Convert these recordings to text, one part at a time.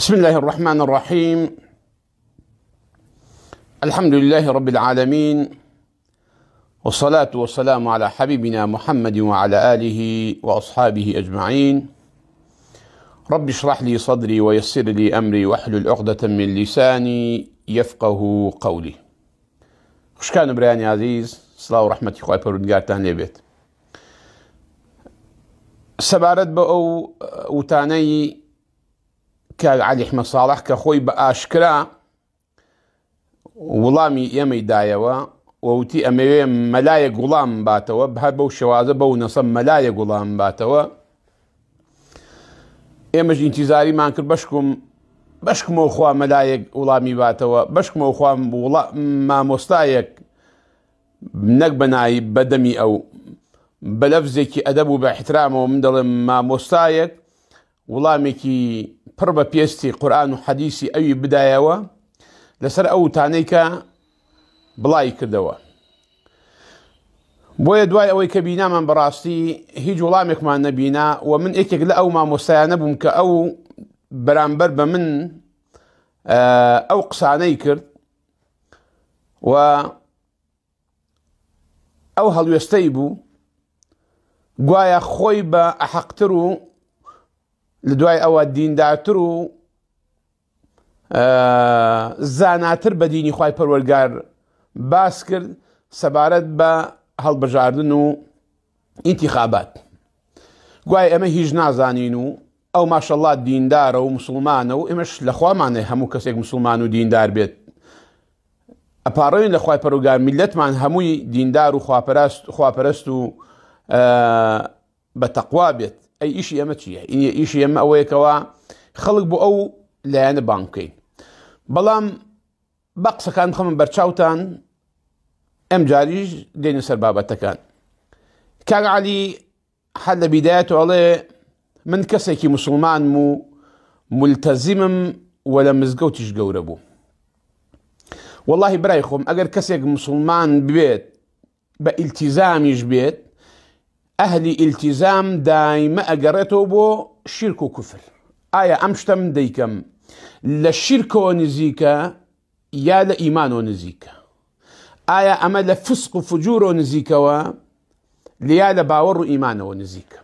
بسم الله الرحمن الرحيم. الحمد لله رب العالمين، والصلاة والسلام على حبيبنا محمد وعلى آله وأصحابه أجمعين. رب اشرح لي صدري ويسر لي أمري واحلل عقدة من لساني يفقه قولي. خوشكان برياني عزيز، صلاة ورحمة خوای پەروەردگارتان لێبێت. سەبارەت بە ئەو وتانەی کاک عەلی ئەحمەد ساڵح کە خۆی بە ئاشکرا وڵامی ئێمەی دایەوە ووتی ئەمەوێ مەلایە گوڵام باتەوە، هەر بەو شێوازە بەو نەسە مەلایە گوڵام باتەوە. ئێمەش ئینتیزاریمان کرد بەشکمەوە خوا مەلایەک وڵامی باتەوە، بەشکمەوە خوا مامۆستایەک نەک بەنایی بەدەمی ئەو بە لەفزێکی ئەدەب و بە احترامەوە من دەڵێم مامۆستایەک وڵامێکی پڕ بە پێستی قورئان و حەدیسی ئەوی بدایەوە لەسەر ئەو وتانەی کە بڵای کردەوە. بۆیە دوای ئەوەی کە بینامان بەڕاستی هیچ وڵامێکمان نەبینا و من یەکێک لە ئەو مامۆستایانە بووم کە ئەو بەرامبەر بە من ئەو قسانەی کرد و ئەو هەڵوێستەی بوو گوایە خۆی بە ئەحەقتر و لە دوای ئەوە دیندارتر و زاناتر بە دینی خوای پەروەردگار باس کرد سەبارەت بە هەڵبژاردن و ئینتیخابات. گوایە ئەمە هیچ نازانین و ئەو ماشەڵڵا دیندارە و موسڵمانە و ئێمەش لە خوامانێ هەموو کەسێک موسڵمان و دیندار بێت. ئەپاڕۆین لە خوای پەروەردگار میلەتمان هەمووی دیندار و خواپەرست و بە تەقوا بێت. ئەی ئیشی ئەمە چییە؟ ئیشی ئەمە ئەوەیەکەوە خەڵک بۆ ئەو لایەنە بانگ بکەین. بەڵام بە قسەکان بخەمە بەرچاوتان، ئەم جاریش دێنە سەر بابەتەکان. کاک عەلی هەر لە بیدایەتەوە ئەڵێ من کەسێکی موسڵمانم و مولتەزیمم و لە مزگەوتیش گەورە بوو. وەڵڵاهی برای خۆم ئەگەر کەسێک موسڵمان بێت بە ئیلتیزامیش بێت، ئەهلی ئیلتیزام دایمە ئەگەڕێتەوە بۆ شیرک و کوفر. ئایا ئەم شتەم دەیکەم لە شیرکەوە نزیکە یا لە ئیمانەوە نزیکە؟ ئایا ئەمە لە فسق و فجورەوە نزیکەوە یا لە باوەڕ و ئیمانەوە نزیکە؟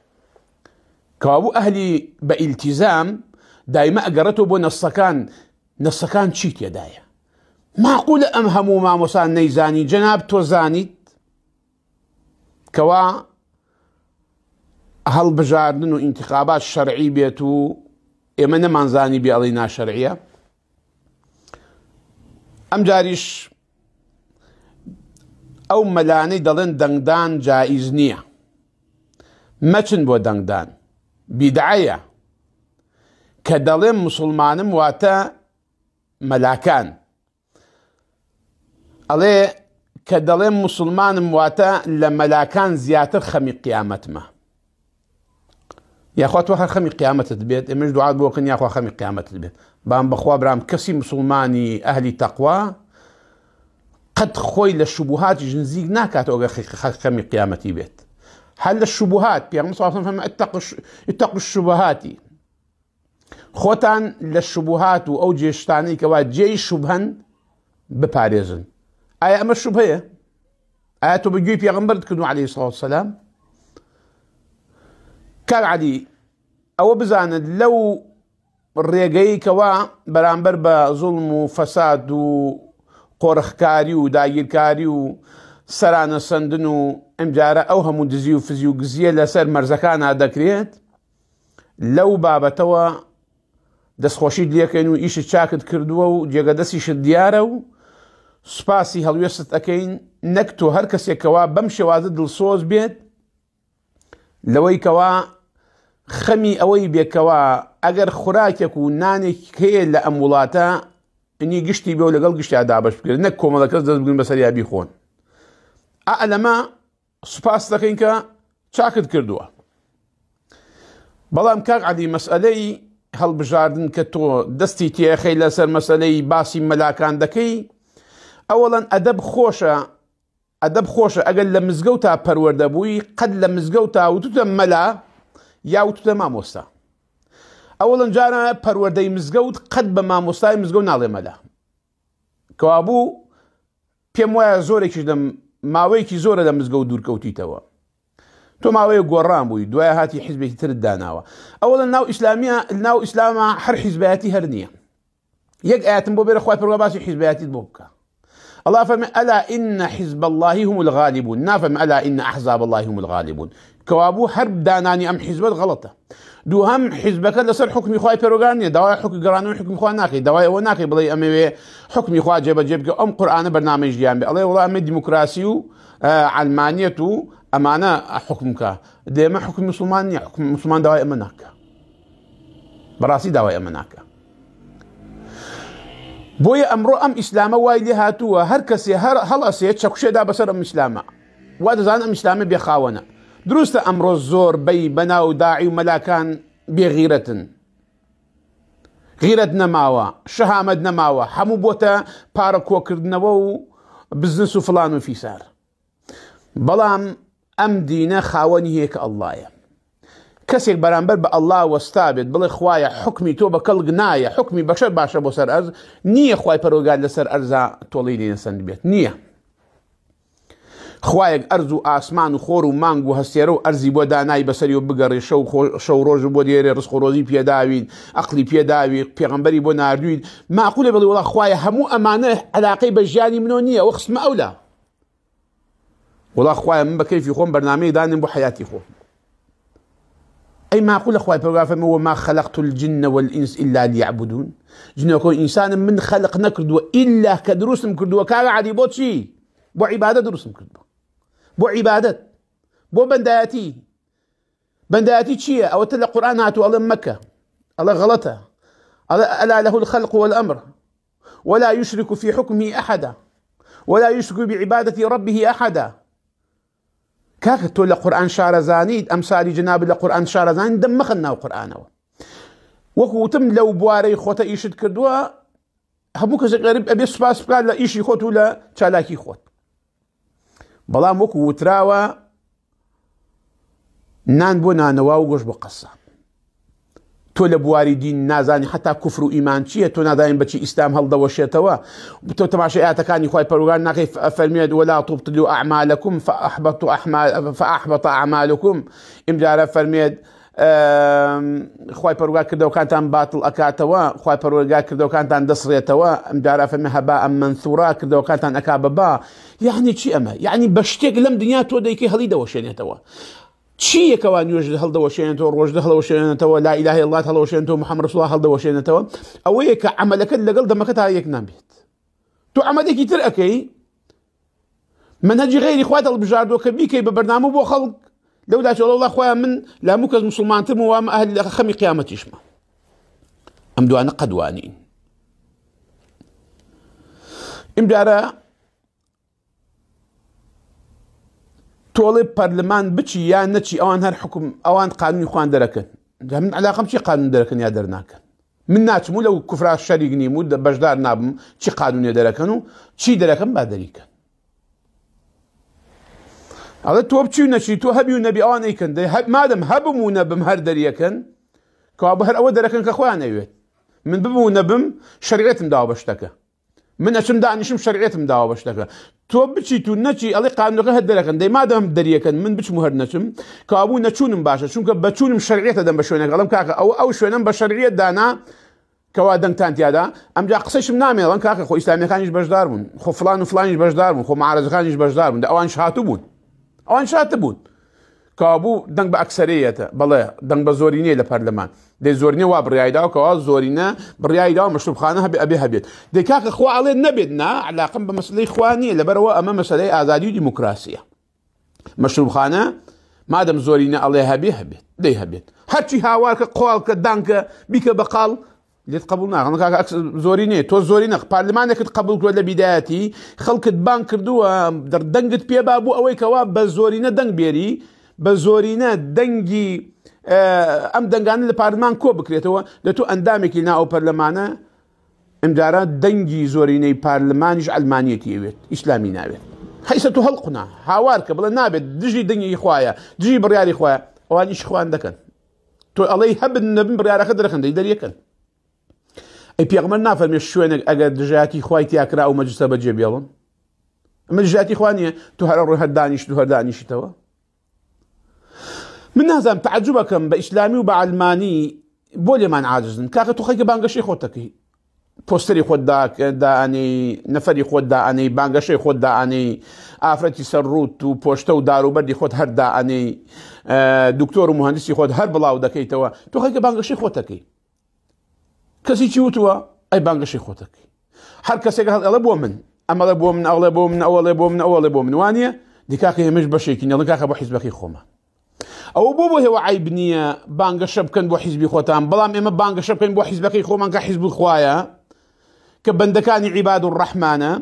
کەوابوو ئەهلی بە ئیلتیزام دایمە ئەگەڕێتەوە بۆ نەسەکان چی تێدایە؟ معقولە ئەم هەموو مامۆسان نەیزانی جەناب تۆ زانیت کەوا هەڵبژاردن و ئینتیخابات شەرعی بێت و ئێمە نەمانزانی بێ ئەڵێی ناشەرعیە؟ ئەم جاریش ئەو مەلانەی دەڵێن دەنگدان جائیز نییە، مەچن بۆ دەنگدان، بیدعەیە. کە دەڵێن موسڵمانم واتە مەلاکان، ئەڵێ کە دەڵێن موسڵمانم واتە لە مەلاکان زیاتر خەمی قیامەتمە. یاخوا تۆ هەر خەمی قیامەتت بێت، ئێمەش دوعات بۆ بکەین یاخوا خەمی قیامەتت بێت. بام بەخوا برام کەسی موسڵمانی ئەهلی تەقوا قەت خۆی لە شوبهاتی نزیک ناکاتەوە ئەگەر خەمی قیامەتی بێت. هەر لە شوبهات پێغەمبەر صلی الله علیه و سلم اتقوا الشبهات، خۆتان لە شوبهات و ئەو جێشتانەی کەوا جێی شوبهەن بپارێزن. ئایا ئەمە شوبهەیە؟ ئایا تۆ بەگوێی پێغەمبەرت کردو عەلەیهی السڵاة وەسەلام؟ کاک عەلی ئەوە بزانت لەو ڕێگەی کەوا بەرامبەر بە زوڵم و فەساد و قۆرەخکاری و داگیرکاری و سەرانە سەندن و ئەمجارە ئەو هەموو دزی و فزی و گزیە لەسەر مەرزەکانە دەکرێت، لەو بابەتەوە دەستخۆشیت لێکەین و ئیشت چاکت کردووە و جێگەدەستیشت دیارە و سوپاسی هەڵوێستت ئەەکەین. نەک تۆ هەر کەسێکەوە بەم شێوازە دڵسۆز بێت لەوەی کەوا خەمی ئەوەی بێکەوە ئەگەر خوراکێک و نانێک هەیە لە ئەم وڵاتە ئەنی گشتی بێ و لەگەڵ گشتیا دابەش بکرێت، نەک کۆمەڵە کەس دەست بگرن بەسەر یابی خۆن. لەمە سوپاس دەکەین کە چاکت کردووە. بەڵام کاک عەلی مەسئلەی هەڵبژاردن کە تۆ دەستی تێخەی لەسەر مەسئلەی باسی مەلاکان دەکەی، ئەوەڵەن ئەدەب خۆشە ئەگەر لە مزگەوتا پەروەردە بووی قەت لە مزگەوتا وتوتە مەلا یا وتوتە مامۆستا. ئەوڵەن جارە پەروەردەی مزگەوت قەت بە مامۆستای مزگەوت ناڵێ مەلا کەوابوو پێم وایە زۆرێکیش ماوەیەکی زۆرە لە مزگەوت دوورکەوتیتەوە تۆ ماوەیە گۆڕان بووی دوای هاتی حیزبێکی ترت داناوە ئەوڵەن ناو ئیسلامە هەر حیزبایەتی هەر نییە یەک ئاەتم بۆ بێرە خوای پەروەردگار باسی حیزبایەتیت بۆ بکە الله فرمى ألا إن حزب الله هم الغالبون نافهم ألا إن أحزاب الله هم الغالبون كوابو حرب داناني أم حزبات غلطة دو هم حزبك لسر حكم خواي بيروغاني دواء حكم قرانو حكم خوا ناقي دواء هو ناقي بلي أمي حكم خوا جيب أم قرآن برنامج جانبي الله والله أمي ديمقراسيو علمانيتو أمانة حكمك ديما حكم مسلمان حكم مسلمان دواء أمناك براسي دواء أمناك بۆیە ئەمڕۆ ئەم ئیسلامە وای لێ هاتووە هەر کەسێ هەڵەسێت چەکوشێدا بەسەر ئەم ئیسلامە وا دەزانن ئەم ئیسلامە بێخاوەنە دروستە ئەمڕۆ زۆربەی بەناو داعی و مەلاکان بێغیرەتن غیرەت نەماوە شەهامەت نەماوە هەموو بۆتە پارە کۆکردنەوە و بزنس و فڵان و فیسار بەڵام ئەم دینە خاوەنی هەیە کە ئەڵڵایە کەسێک بەرامبەر بە ئەڵڵا وەستا بێت بڵێ خوایە حکمی تۆ بە کەڵک نایە حکمی بەشەر باشە بۆ سەر ئەرز نییە خوای پەروەردگار لەسەر ئەرزا تۆڵەی لێنەسەند بێت نییە خوایەک ئەرز و ئاسمان و خۆر و مانگ و هەستێرە و ئەرزی بۆ دانای بەسەری و بگەڕێ شەو ڕۆژ بۆ دێرێ ڕزق و ڕۆزی پێداوین عەقلی پێداوی پێغەمبەری بۆ ناردووین معقولە بڵێ وەڵا خوایە هەموو ئەمانە عەلاقەی بە ژیانی منۆ نییە ئەوە خستمە ئەولا وەڵا خوایە من بە کەیفی خۆم بەرنامەیەک دانیم بۆ حەیاتی خۆم أي معقول أخوي بروفهم وما خلقت الجن والإنس إلا ليعبدون جنوكو إنسان من خلق نكردو إلا كدروس مكردو كاغا عادي بو شي بو عبادة دروس مكردو بو عبادة بو بنداتي شي أو تلا القرآن هاتو الله مكة الله غلطة ألا له الخلق والأمر ولا يشرك في حكمه أحدا ولا يشرك بعبادة ربه أحدا كاك تولى قرآن شارزانيد أمثال جناب القرآن شارزانيد دم مخنا قرآنه وكوتم لو بواري خوتا إيشت كردوا هبوك غريب أبي سباس قال لا إيشي خوت ولا شالاكي خوت بلام وكو تراوا نان بونا نواوغوش بقصة تولى بواري دين نازاني حتى كفر وإيمان شيء تو ناداين بشي إسلام هل دوشيتوا تو تماشي آتكاني خوي بروغان ناقي فرميد ولا تبطلوا أعمالكم فأحبط أعمالكم إمجارة فرميد خوي بروغان كردو كانتان باطل أكاتوا خوي بروغان كردو كانتان دصريتوا إمجارة فرمي هباء منثورا كردو كانتان أكاببا يعني شي أما يعني بشتيق لم دنيا تو ديكي هلي دوشيتوا چی كوان يوجد هل دوشين تو روج دخل وشين تو لا اله الا الله هل وشين تو محمد رسول الله هل دوشين تو او هيك عملك لقل دمك هيك نبيت تو عملك يتركي منهج غير اخوات البجاردو كبيكي ببرنامج بو خلق لولا شاء الله اخويا من لا مكز مسلمان تم وام اهل خمي قيامه يشما ام دوانا قدوانين ام دارا تولي برلمان بتشي يا نتشي اوان هر حكم اوان قانون خوان دركن من علاقه بشي قانون دركن يا درناك من ناتش مو لو كفر الشريك نيمو بجدار نابم شي قانون يا دركنو شي دركن بعد دريكن هذا تو بتشي نشي تو هبي النبي اوان ايكن مادام هبمو نبم هر دريكن كواب هر اول دركن كخوان ايوت من بمو نبم شريعه مداو بشتكه من اشم داني شم شريعه مداو بشتكه تو بچی تو نچی علی قانون هد درکن دی مادام دریکن من بچ مهر نچم کابو نچونم باشه چون که بچونم شرعیت دم بشونه قلم کاکا او شونم بشرعیت دانا كوادن تانتيادا ام جا قصيش منامي لان كاكا خو اسلامي كانش بجدار بون خو فلان وفلانش بجدار بون خو معارض كانش بجدار بون اوان شاتبون كابو دنگ باكثريه بلا دنگ بزوريني لبرلمان دي زوريني وابريايدا كوا زورينا بريايدا مشروب خانه ابي هبيت دي كاكا خو علي نبدنا علاقه بمساله اخوانيه لبروا امام مساله ازادي وديمقراطيه مشروب خانه مادام زورينا الله هبيت دي هبيت هاتشي هاوارك قوالك دانك بك بقال اللي تقبلنا انا كاكا زوريني تو زورينا برلمانك تقبلك ولا بداياتي خلقت بانك دو دنگت بي بابو اوي كوا بزورينا دنگ بيري بزورينا دنگي ام دنگان البرلمان كو بكريتو لتو اندامك لنا او برلمانه امدارا دنگي زوريني برلمانج علمانيتي يوت اسلامي نابت حيث هلقنا هاوارك بلا نابت دجي دنگي اخوايا دجي برياري اخوايا واني اخوان دكن تۆ ئەڵەی هەبن نەبن بڕیارەکە دەرەخەندەی دەریەکەن ئەی پێغەمبەر نافەرمێ شوێنێک ئەگەر دژایەتی خوای تیاکرا و مەجلیسە بەجێ بێڵن ئەمە دژایەتی خوا نییە تۆ هەر ڕۆی هەر دانیشت و هەر دانیشتەوە من نازانم تعجبەکەم بە ئیسلامی و بە عەلمانی بۆ لێمان عاجزن کاکە تۆ خەیکە بانگەشەی خۆت دەکەی پۆستەری خۆت دائەنێی نەفەری خۆت دائەنێی بانگەشەی خۆت دائەنێی ئافرەتی سەرڕوت و پۆشتە و داروبەردی خۆت هەر دائەنێی دکتۆر و مهندسی خۆت هەر بڵاو دەکەیتەوە تۆ خەیکە بانگەشەی خۆت دەکەی کەسی چی وتووە ئەی بانگەشەی خۆت دەکەی هەر کەسێک ئەڵێ بۆ من ئەمەڵێ بۆ من ئەوڵێ بۆ من ئەوڵێ بۆ من ئەوڵێ بۆ من وانە دی کاکە هێمەش بەشێکی نەڵێ کاکە بۆ حیزبەکەی خۆمان ئەوە بۆ هێوە عیب نییە بانگەشە بکەن بۆ حیزبی خۆتان بەڵام ئێمە بانگەشە بکەین بۆ حیزبەکەی خۆمان کە حیزب خوایە کە بەندەکانی عیباد و ڕەحمانە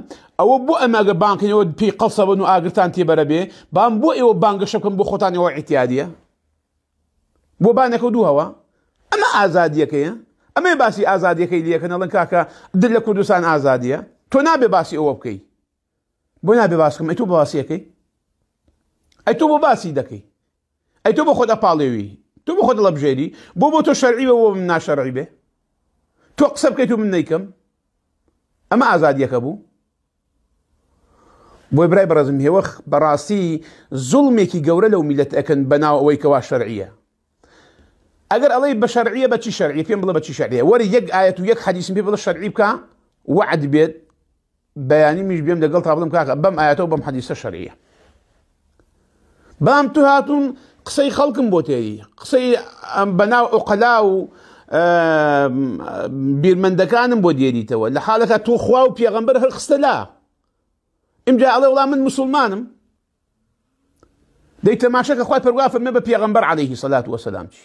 ئەوە بۆ ئەمەگە بانکەنەوە پێی قەڵسەبن و ئاگرتان تێبەرە بێ بام بۆ ئێوە بانگەشە بکەن بۆ خۆتانەوە ئیتیادیە بۆ بانەکە دووهەوە ئەمە ئازادیەکەیە ئەمە باسی ئازادیەکەی لەکەن ئەڵێن کاکە دل لە کوردستان ئازادیە تۆ نابێ باسی ئەوە بکەی بۆ نابێ باسکەم ئەی تۆ بە باسیەکەی ئەی تۆ بۆ باسی دەکەی ئەی تۆ بۆ خۆت ئەپاڵێوی تۆ بۆ خۆت دڵەبژێری بۆ تۆ شەرعی بە بۆ من ناشەرعی بێ تۆ قسە بکەیت و من نەیکەم ئەمە ئازادیەکە بوو بۆی برای بەڕێزم هێوە بەڕاستی زوڵمێکی گەورە لەو میلەت ئەکەن بەناو ئەوەی کەوا شەرعیە ئەگەر ئەڵێ بە شەرعیە بە چی شەرعیە پێم بڵێ بە چی شەرعیە وەرە یەک ئایەت و یەک حەدیثم پێ بڵێ شەرعی بکە وعد بێت بەیانی میش بێم لەگەڵ تا بڵم کاکە بەم ئایەتەوە بەم حەدیثە شەرعیە بام تو هاتون قسەی خەڵکم بۆ تێری قسەی بەناو عوقەلا و بیرمەندەکانم بۆ دێریتەوە لە حاڵەکە تۆ خوا و پێغەمبەر هەر خستە لا ئیمجا ئەڵێ وڵام من مسلمانم دەی تەماشەکە خوای پەروەردگار فەرمێ بە پێغەمبەر عەلەیهی سەلات وەسەلام چی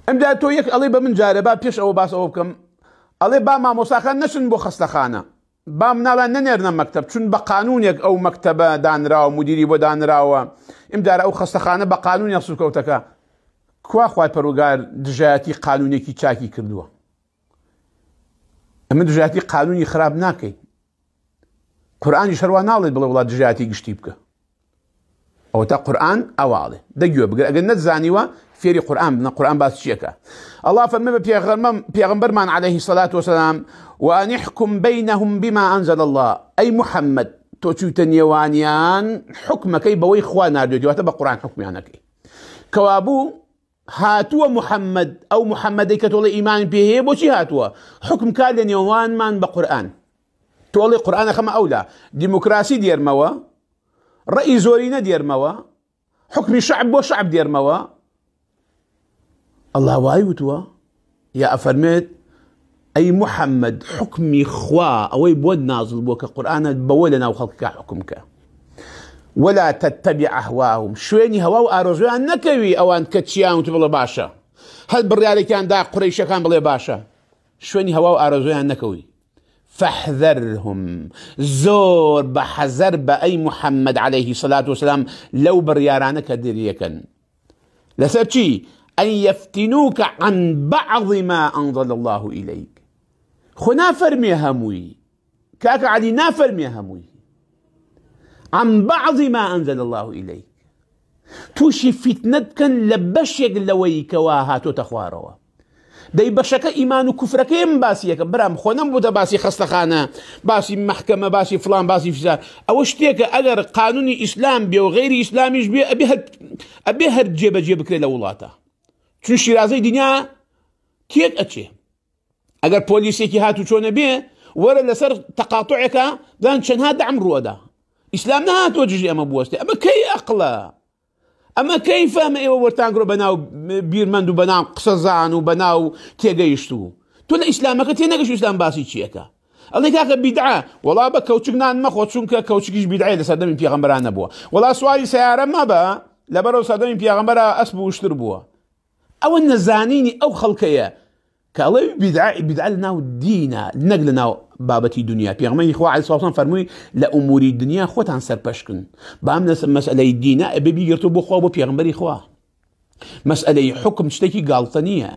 ئەمجا تۆ یەک ئەڵێ بە من جارە با پێش ئەوە باس ئەوە بکەم ئەڵێ با مامۆستاکان نەچن بۆ خەستەخانە با مناڵان نەنێرنە مەکتەب چون بە قانونێک ئەو مەکتەبە دانراوە مدیری بۆ دانراوە ئیمجارە ئەو خەستەخانە بە قانونێک سوکەوتەکە کوا خوای پەروەردگار دژایەتی قانونێکی چاکی کردووە ئەمە دژایەتی قانونی خراپ ناکەین قورئانی شەروا ناڵێت بڵێ وڵات دژایەتی گشتی بکە ئەوە تا قورئان ئەواڵێ دەگوێ بگەر ئەگەر نەتزانیوە فێری قورئان بنە قورئان باس چیەکە الله فەرمێ بە پێغەمبەرمان عەلەیهی سەلات وەسەلام وأن يحكم بينهم بما أنزل الله أي محمد تۆ چوویتە نێوانیان حکمەکەی بەوەی خوا ناردوێتی واتە بە قورئان حکمیانەکەی کەوابوو هاتووە محەممەد ئەو محەممەدەی کە تۆڵی ئیمان پێ هەیە بۆچی هاتووە حکم کار لە نێوانمان بە قورئان تۆڵی قورئانە خەمە ئەولا دیموکراسی دێرمەوە ڕەئی زۆری نەدێرمەوە حکمی شعب بۆ شعب دێرمەوە الله وای وتووە یا ئەفەرمێت ئەی محەممەد حکمی خوا ئەوەی بۆ نازڵ بۆ کە قورئانە بەوە لە ناو خەڵکەکە حکمکە ولا تتبع أهواهم شوێنی هەوا و ئارۆزویان نەکەوی ئەوان کە چیان وت بڵێ باشە هەر بڕیارێکیاندا قوڕەیشەکان بڵێ باشە شوێنی هەوا و ئارۆزویان نەکەوی فاحذرهم زۆر بە حەزەر بە ئەی محەممەد عەلەیهی سەلات وەسەلام لەو بڕیارانە کە دێریەکەن لەسەر چی أن يفتنوك عن بعض ما أنزل الله إليك خو نافەرمێ هەمووی کاکە عەلی نافەرمێ هەمووی عن بعض ما أنزل الله إليك توشي فتنة كان لبشيك لوي كواها تخواروا دەی بەشەکە ئیمان و کوفرەکەیم باسیەکە برام خۆ نەمبووتە باسی خەستەخانە باسی مەحکەمە باسی فڵان باسی فیزار ئەوە شتێکە ئەگەر قانونی ئیسلام بێ و غەیری ئیسلامیش بێ ئەبێ هەر جێبەجێ بکرێت لە وڵاتە چون شیرازەی دنیا تێک ئەچێ ئەگەر پۆلیسێکی هاتوو چۆنە بێ وەرە لەسەر تەقاتوعێکە دان چەندها دەعم ڕوەدا ئیسلام نهاتوە دژی ئەمە بوەستێ ئەمە کەی ئەقڵە ئەمە کەی فەهمە ئێوە وەرتانگرۆ بەناو بیرمەند و بەناو قسەزان و بەناو تێگەیشت و تۆ لە ئیسلامەکە تێنەگەشت ئیسلام باسی چیەکە ئەڵێ کاکە بیدعە وەڵا بە کەوچک نان مەخۆ چونکە کەوچکیش بیدعەیە لە سەردەمی پێغەمبەران نەبووە وەڵا سواری سەیارە مەبە لەبەرەوە سەردەمی پێغەمبەرە ئەسب و وشتر بووە ئەوە نەزانینی ئەو خەڵکەیە کە ئەڵێ بیدعە لەناو دینە نەک لەناو بابەتی دنیا پێغەمبەری خوا عەلەیهی سەڵام فەرمووی لە ئوموری دنیا خۆتان سەرپەشکن بام مەسئلەی دینە ئەبێ بیگرتو بۆ خوا بۆ پێغەمبەری خوا مەسئلەی حکم شتێکی گاڵتە نییە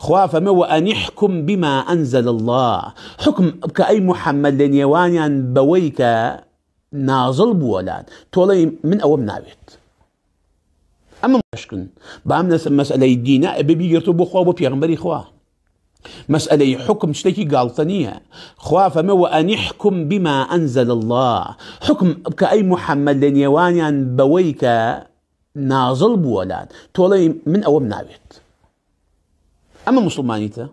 خوا فەرمێ وأن يحكم بما أنزل الله حکم بکە ئەی محەممەد لە نێوانیان بەوەی کە نازڵ بووە لات تۆڵێ من ئەوەم ناوێت ئەمە مشکن بام مەسئلەی دینە ئەبێ بیگرتو بۆ خوا بۆ پێغەمبەری خوا مسألة حكم شتكي قالتنية خواف ما وأن يحكم بما أنزل الله حكم كأي محمد لن يوانيان بويك نازل بولاد تولي من أول نابت أما مسلمانيته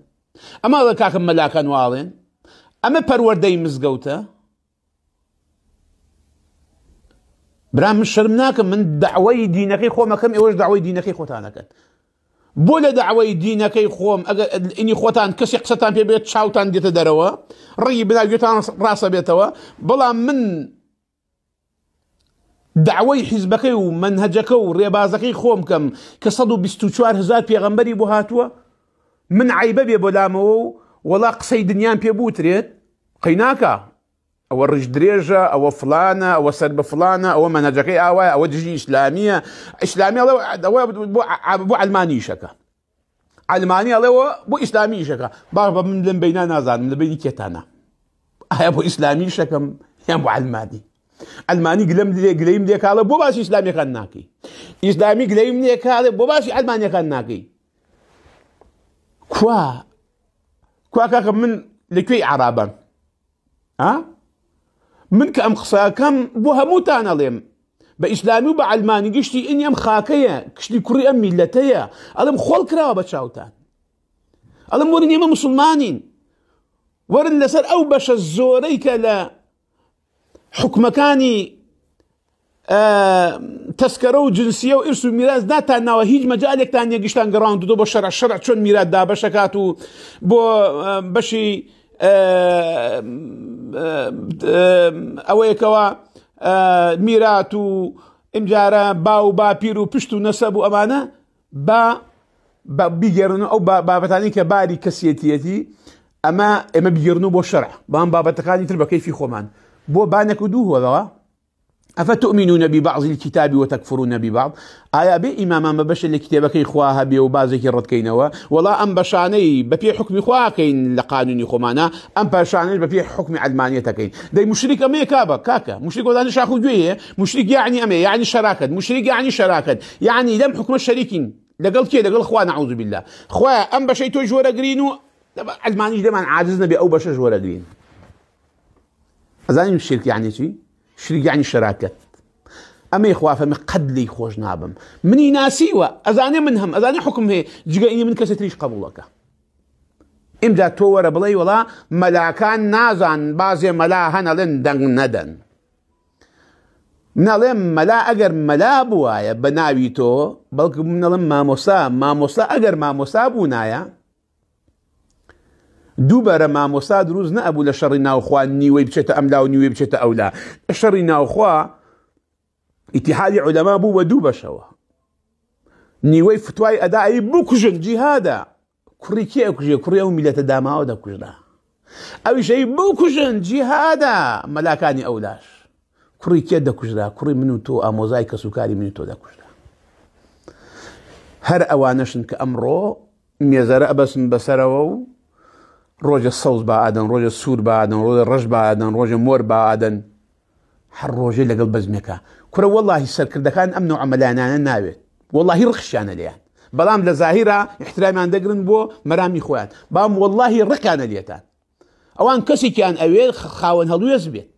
أما ذكاك ملاكا واضين أما پروردي مزقوته برام مش شرمناك من دعوي دينكي خو ما كم إيوش دعوي دينكي خوتانك بۆ لە داوای دینەکەی خۆم ئەگەر ئینی خۆتان کەسی قسەتان پێ بێت چاوتان دێتە دەرەوە ڕێی بناوێتان ڕاستە بێتەوە بەڵام من داوای حیزبەکەی و منهەجەکە و ڕێبازەکەی خۆم کەم کە 124,000 پێغەمبەری بۆ هاتووە من عیبە بێ بۆ لامەوە و وەڵا قسەی دنیام پێ بوترێت قەیناکە ئەوە ڕژ درێژە ئەوە فلانە ئەوە سەر بە فلانە ئەوە منهەجەکەی ئاوایە ئەوە دژی ئیسلامیە ئیسلامی ئەوە بۆ ئەلمانیشەکە ئەلمانی ئەڵێەوە بۆ ئیسلامیشەکە باش بە من لەم بەینا نازانم لە بینی کێتانە ئایا بۆ ئیسلامیشەکەم یان بۆ ئەلمانی ئەلمانی گلەیم لێکاڵە بۆ باسی ئیسلامیەکان ناکەی ئیسلامی گلەیم لێکاڵێ بۆ باسی ئەلمانیەکان ناکەی کوا کاکە من لەکوێی عەرابەم من کە ئەم قسەکەم بۆ هەمووتان ئەڵێم بە ئیسلامی و بە ئەلمانی گشتی ئینی ئەم خاکەیە کشتی کوڕی ئەم میلەتەیە ئەڵێم خۆڵ کراوە بە چاوتان ئەڵێم وەرن ئێمە موسڵمانین وەرن لەسەر ئەو بەشە زۆرەی کە لە حکومەکانی تەسکەرە و جنسیە و ئیرس و میراث داتانناوە هیچ مەجالێکتان نییە گەڕاندووە بۆ شەرع چۆن میرات دابەشەکات و بۆ بەشی ئەوەیەکەوە میرات و ئەمجارە با و باپیر و پشت و نەسەب و ئەمانە بە بیگەڕن ئەو بابەتانی کە باری کەسیەتیەتی ئەمە ئێمە بیگەڕن بۆ شەرع بەم بابەتەکانی تر بە کەیفی خۆمان بۆ بانێک و دوو هۆڵەوە أفتؤمنون ببعض الكتاب وتكفرون ببعض آيا بي إماما ما بش اللي كتابك خواها بي وبازك الرد كينوا والله أم بشاني بفي حكم خواها كين لقانوني خمانا أم بشاني بفي حكم علمانية كين دي مشرك أمي كاكا مشرك ولا شاخو جويه مشرك يعني أمي يعني شراكة مشرك يعني شراكة يعني لم حكم الشريكين لقل كده لقل خوا نعوذ بالله خوا أم بشيتو جورا جرينو علماني دائما عاجزنا بأو بش جورا جرين أزاني الشرك يعني شيء شريك يعني شراكة أما إخوة فمي قد لي خوش نابم مني ناسيوة أزاني منهم أزاني حكم هي جيني من كستريش قبولك إمجا تور بلي ولا ملاكان نازان بازي ملا هنا لن دن ندن منالم ملا أجر ملا بوايا بناويتو بلك منالم ماموسا أجر ماموسا بونايا دووبەرە مامۆستا دروست نەبوو لە شەڕی ناوخوا نیوەی بچێتە ئەملا و نیوەی بچێتە ئەولا شەڕی ناوخوا ئیتیحادی عولەما بوو بە دوو بەشەوە نیوەی فتوای ئەدایی بکوژن جیهادە کوڕی کێ ئەکوژێ کوڕی ئەو میلەتە داماوە دەکوژرا ئەویشەی بکوژن جیهادە مەلاکانی ئەولاش کوڕی کێ دەکوژرا کوڕی من و تۆ ئامۆزای کەسوکاری من و تۆ دەکوژرا هەر ئەوانەشن کە ئەمڕۆ مێزەرە ئەبەسن بەسەرەوە و ڕۆژە سەوز بادن ڕۆژە سوور بادن ڕۆژە ڕەش بادن ڕۆژە مۆر بادن هەر ڕۆژێ لەگەڵ بەزمێکە کورە وەڵاهی سەرکردەکان ئەم نوع عەمەلانانە ناوێت وەڵاهی ڕخشیانە لێیان بەڵام لە زاهیرە احترامیان دەگرن بۆ مەرامی خۆیان بام وەڵاهی ڕقیانە لێتان ئەوان کەسێکیان ئەوێ خاوەن هەڵوێز بێت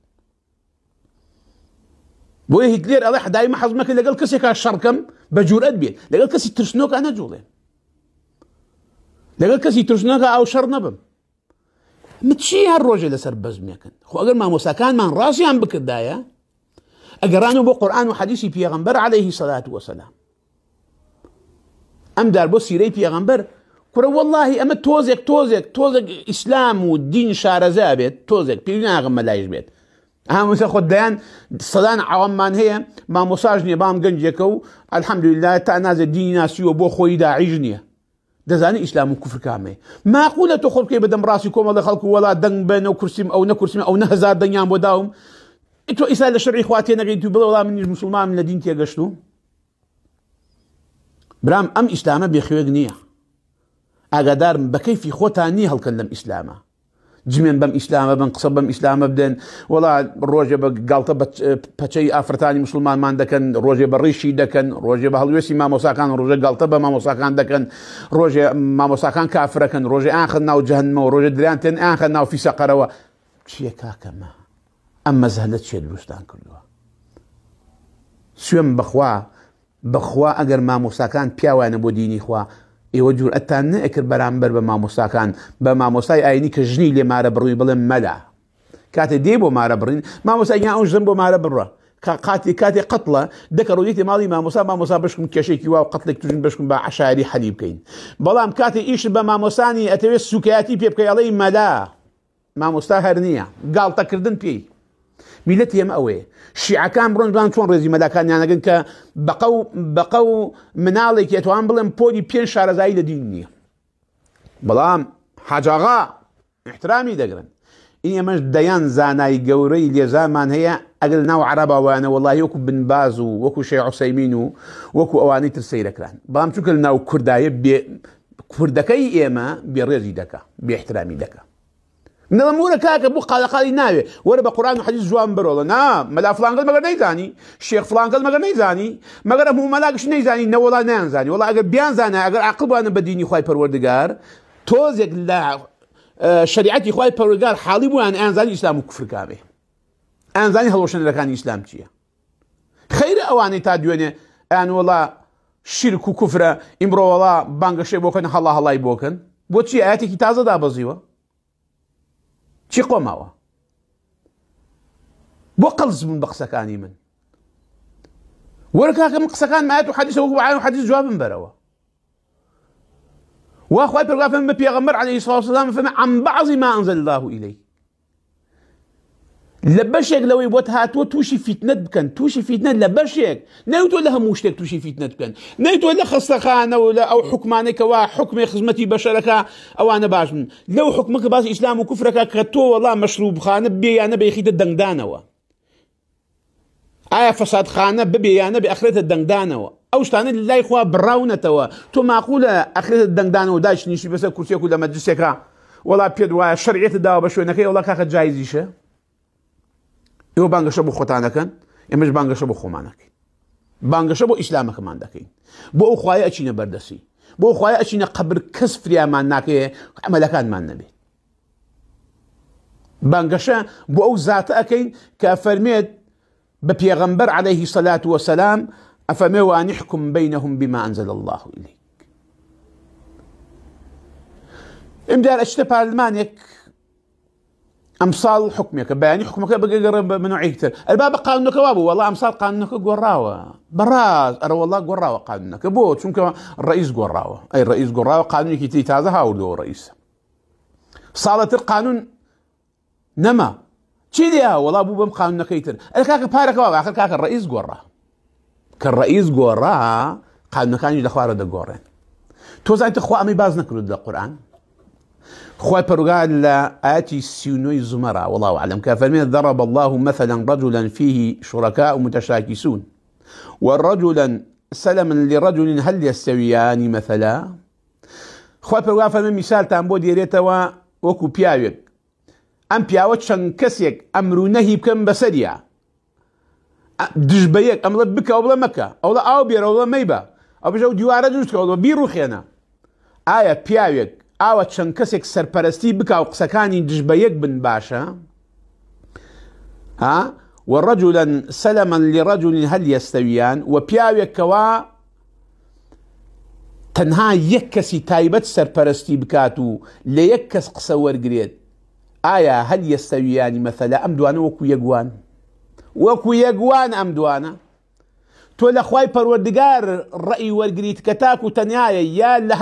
بۆیە هیتلێر ئەڵێ دایمە حەز مەکە لەگەڵ کەسێکا شەڕکەم بە جورئەت بێت لەگەڵ کەسی ترسنۆکە نەجوڵێن لەگەڵ کەسی ترسنۆکە ئاو شەڕ نەبم متشي هالروجه لسر بزميكن خو اگر ما موساكان من راسي عم بكردايا اقرانو بو قرآن وحديثي بيغمبر عليه الصلاة والسلام ام دار بو سيري بيغمبر كره والله اما توزك اسلام والدين شارزابت توزك بينا غم ملايج بيت اهم مثل خديان صدان عوام من هي ما مساجني بام جنجكو الحمد لله تنازل دين ناسيو بو خوي داعيجنيه دزاني اسلام وكفر كامل معقوله تخرج كي بدم راسكم الله خلق ولا دن بين وكرسي او نكرسي او نهزار دنيا بوداهم انتو اسال الشرعي اخواتي نغيتو بلا والله من المسلمان من الدين تي غشتو برام ام اسلام بخيغنيه اقدر بكيف خوتاني هل كلم اسلامه جمێن بەم ئیسلامە بن قسە بەم ئیسلامە بدەن وڵا ڕۆژێ بە گاڵتە پەچەی ئافرەتانی مسلمانمان دەکەن ڕۆژێ بە ڕیشی دەکەن ڕۆژێ بە هەڵوێستی مامۆساکان ڕۆژێ گاڵتە بە مامۆساکان دەکەن ڕۆژێ مامۆساکان کافرەکەن ڕۆژێ ئاخن ناو جەهەنەمەوە ڕۆژێ دریان تێن ئاخن ناو فیسەقەرەوە چییە کاکەمە ئەم مەزهلەت چێ دروستان کردووە سوێم بەخوا ئەگەر مامۆساکان پیاوانە بۆ دینی خوا ئێوە جورئەتان نەئەکرد بەرامبەر بە مامۆساکان بە مامۆسای ئاینی کە ژنی لێ مارە بڕووی بڵێن مەلا کاتێ دێ بۆ مارە بڕین مامۆسای یان ئەو ژن بۆ مارە بڕە کاتێ قەتڵە دەکە ڕۆیەتی ماڵی مامۆسا بشکم کێشێکی وا و قەتڵێک توژن بشکم بە عەشایری حەلی بکەین بەڵام کاتێ ئیش بە مامۆسانی ئەتەوێت سوکایەتی پێ بکەی ئەڵێی مەلا مامۆستا هەر نییە گاڵتەکردن پێی میلەتی ئێمە ئەوەیە شیعەکان بڕۆن بان چۆن ڕێزی مەلاکانیانەگەن کە بەقە و مناڵێکی ئەتوان بڵێن پۆلی پێنج شارەزایی لە دین نییە بەڵام حاجاغا احترامی دەگرن این ئێمەش دەیان زانای گەورەی لێزانمان هەیە ئەگەر ناو عەرەباوانە وەڵاهی وەکو بن باز و وەکو شەیخ عوسەیمین و وەکو ئەوانەی تر سەیرەکران بەڵام چونکە لە ناو کوردایە کوردەکەی ئێمە بێڕێزی دەکا بێ احترامی دەکا نەڵم وەرە کاکە بۆ قاڵەقاڵی ناوێ وەرە بە قورئان و حەدیث جوان بەرۆڵە نا مەلا فڵانکەس مەگەر نەیزانی شێخ فڵانکەس مەگەر نەیزانی مەگەر هەموو مەلاکش نەیزانی نەوەڵا نەیانزانی وەڵا ئەگەر بیانزانە ئەگەر عەقڵ بوانە بە دینی خوای پەروەردگار تۆزێک لە شریعەتی خوای پەروەردگار حاڵی بوویان ئەیانزانی ئیسلام و کوفر کامێ ئەیانزانی هەڵوەشەنەرەکانی ئیسلام چییە خەیرە ئەوانەی تا دوێنێ ئەیان وەڵا شیرک و کوفرە ئیمڕۆ وەڵا بانگەشەی بۆکەن هەڵای بۆکەن بۆچی ئاەتێکی تازە دابەزیوە چی قۆماوە بۆ قەڵز بوون بە قسەکانی من وەرە کاکە من قسەکان ئاەت و حەدیث وەکو ئاەت و حەدیث جوابم بەرەوە وا خوای پەروەردگار فەرمێ بە پێغەمبەر عەلەیهی سڵاو وسەلام فەرمێ عن بعض ما أنزل الله إليه لە بەشێک لەوەی بۆت هاتووە تووشی فیتنەت بکەن تووشی فیتنەت لە بەشێک نەوتۆ لە هەموو شتێک تووشی فیتنەت بکەن نەوتۆ لە خستەخانە و لە ئەو حکمانێکەوە حکمی خزمەتی بەشەرەکە ئەوانە باش بن لەو حکمەکە باسی ئیسلام و کوفرەکە کە تۆ وەڵا مەشروبخانە بێ یانە بەیەخیتە دەنگدانەوە ئایا فەسادخانە ببێ یانە بێ ئەخرێتە دەنگدانەوە ئەو شتانە لای خوا بڕاونەتەوە تۆ ماقولە ئەخرێتە دەنگدانەوە داشنیشی بەسەر کورسێک و لە مەجلیسێکە وەڵا پێت وایە شەرعیەتە داوە بە شوێنەکەی وەڵا کاکە جایزیشە ئێوە بانگەشە بۆ خۆتانەکەن ئێمەش بانگەشە بۆ خۆمانەکەین بانگەشە بۆ ئیسلامەکەمان دەکەین بۆ ئەو خوایە ئەچینە بەردەسی بۆ ئەو خوایە ئەچینە قەبر کەس فریامان ناکەیە عەمەلەکانمان نەبێ بانگەشە بۆ ئەو زاتە ئەکەین کە فەرمێت بە پێغەمبەر عەلەیهی سەلات وەسەلام ئەفەرمێ وانحکم بەینەهم بما أنزل الله إليك ئەمجار ئەچتە پارلمانێک ئەمساڵ حکمێکە بەیانی حکومەکە بگەڕێ بە منوعی تر ئەربا بە قانونەکەوا بوو وەڵا ئەمساڵ قانونەکە گۆڕاوە بەڕاست ئەرە وەڵا گۆڕاوە قانونەکە بۆ چونکە ڕئیس گۆڕاوە ئەی ڕئیس گۆڕاوە قانونێکی تری تازە هاوردەوە ڕئیس ساڵەتر قانون نەما چی لێها وەڵا بوو بەم قانونەکەی تر ئەرە کاکە پارەکەوە ئاخر کاکە ڕئیس گۆڕا کە ڕئیس گۆڕا قانونەکانی لە خوارە دەگۆڕێن تۆ زانیتە خوا ئەمەی باز نەکرد لە قورئان خوای پەروەردگار لە ئاەتی 39 زومەرە والله أعلم کە فەرمێ ضرب الله مثلا رجلا فيه شركاء متشاكسون ورجلا سلما لرجل هل يستويان مثلا خوای پەروەردگار فەرمێ میسالتان بۆ دێرێتەوە وەکو پیاوێک ئەم پیاوە چەند کەسێک ئەمر و نەهی بکەن بەسەریە دژ بە یەک ئەمڵە بکە و بڵێ مەکە ئەوڵە ئاو بێرە وڵە مەیبە ئەو بژە و دیوارە دروستکە وڵە بیر و خێنە ئایا پیاوێک ئاوە چەند کەسێک سەرپەرستی بکە و قسەکانی دژ بە یەک بن باشە وەڕەجولا سەلەما لڕەجولی هەل یەستەویان و پیاوێکەوە تەنها یەک کەسی تایبەت سەرپەرستی بکات و لە یەک کەس قسە وەرگرێت ئایا هەل یەستەویانی مەثەلا ئەم دوانە وەکو یەکوان ئەم دوانە تۆ لە خوای پەروەردگار ڕەئی وەرگریت کە تاکو تەنیایە یا لە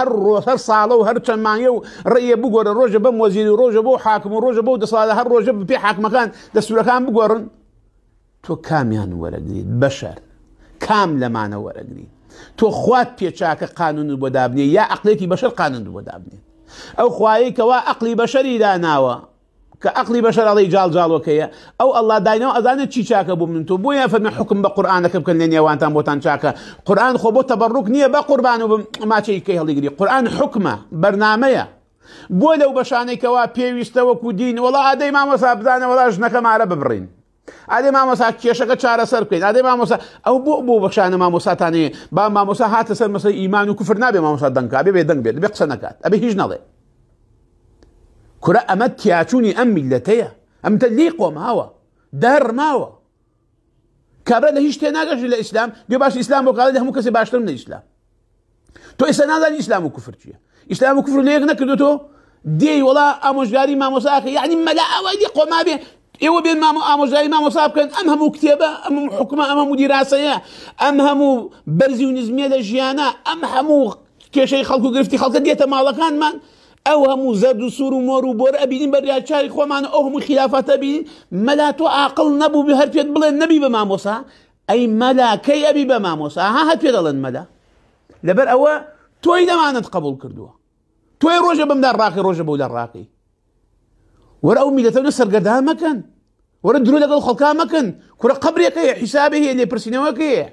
هەر ساڵە و هەر چەند مانگە و ڕێیە بگۆڕە ڕۆژە بەم وەزیری و ڕۆژە بۆ حاکم و ڕۆژە بۆ دەسەڵاتە هەر ڕۆژە پێ حاکمەکان دەستورەکان بگۆڕن تۆ کامیان وەرەگریت بەشەر کام لەمانە وەرەگریت تۆ خوات پێچاکە قانون بۆ دابنێ یا عەقڵێکی بەشەر قانون بۆ دابنێت ئەو خوایەی کەوا عەقڵی بەشەری داناوە کە عەقڵی بەشەر ئەڵێی جاڵجاڵۆکەیە ئەو ئەڵڵا داینەوە ئەزانێت چی چاکە بۆ من تۆ بۆیە فەرمێ حکم بە قورئانەکە بکەن لە نێوانتان بۆتان چاکە قورئان خۆ بۆ تەبەڕوک نییە بە قوربان و ماچەی کەی هەڵیگری قورئان حکمە بەرنامەیە بۆ لەو بەشانێکەوە پێویستە وەکو دین وەڵا ئادەی مامۆستا بزانە وەڵا ژنەکە مارە ببڕین ئادەی مامۆستا کێشەکە چارەسەر بکەین ئادەی مامۆستا ئەو بۆ بەشانە مامۆستاتانەیە با مامۆستا هاتە سەر مەسەلەی ئیمان و کوفر نابێ مامۆستا دەنگکا بێ دەنگ بێت بێ قسە نەکات ئەبێ هیچ نەڵێ کورە ئەمە تیاچوونی ئەم میلەتەیە ئەم تەلی قۆماوە دەرماوە کابرا لە هیچ شتێ ناگەژی لە ئیسلام دێ باش ئیسلام بۆ کاڵی لە هەموو کەسێ باشترم لە ئیسلام تۆ ئێستا نازانی ئیسلام و کوفر چییە ئیسلام و کوفر لە یەک نەکردوتۆ دێی وەڵا ئامۆژگاری مامۆستاکە یعنی مەلا ئەوەی دێ قۆما بێ ئێوە بێن ئامۆژگاری مامۆستا بکەن ئەم هەموو کتێبە ئەم هەموو حکومە ئەم هەموو دیراسەیە ئەم هەموو بەرزی و نزمیە لە ژیانە ئەم هەموو کێشەی خەڵک و گرفتی خەڵکە دێتە ماڵەکانمان ئەو هەموو زەرد و سوور و مۆر و بۆر ئەبینین بەریاچاری خۆمان ئەو هەموو خلافات ئەبینین مەلا تۆ عاقڵ نەبوو بێ هەر پێت بڵێن نەبی بە مامۆستا ئەی مەلا کەی ئەبی بە مامۆستا ها هەر پێ دەڵێن مەلا لەبەر ئەوە تۆی دەمانت قبول کردووە تۆی ڕۆژە بەمدا ڕاقی ڕۆژە بەو لە ڕاقی وەرە ئەو میلەتەونە سەرگەردان مەکەن وەرە درۆ لەگەڵ خەڵکا مەکەن کورە قەبرێکەیە حیسابێ هەیە لێپرسینەوەکەیە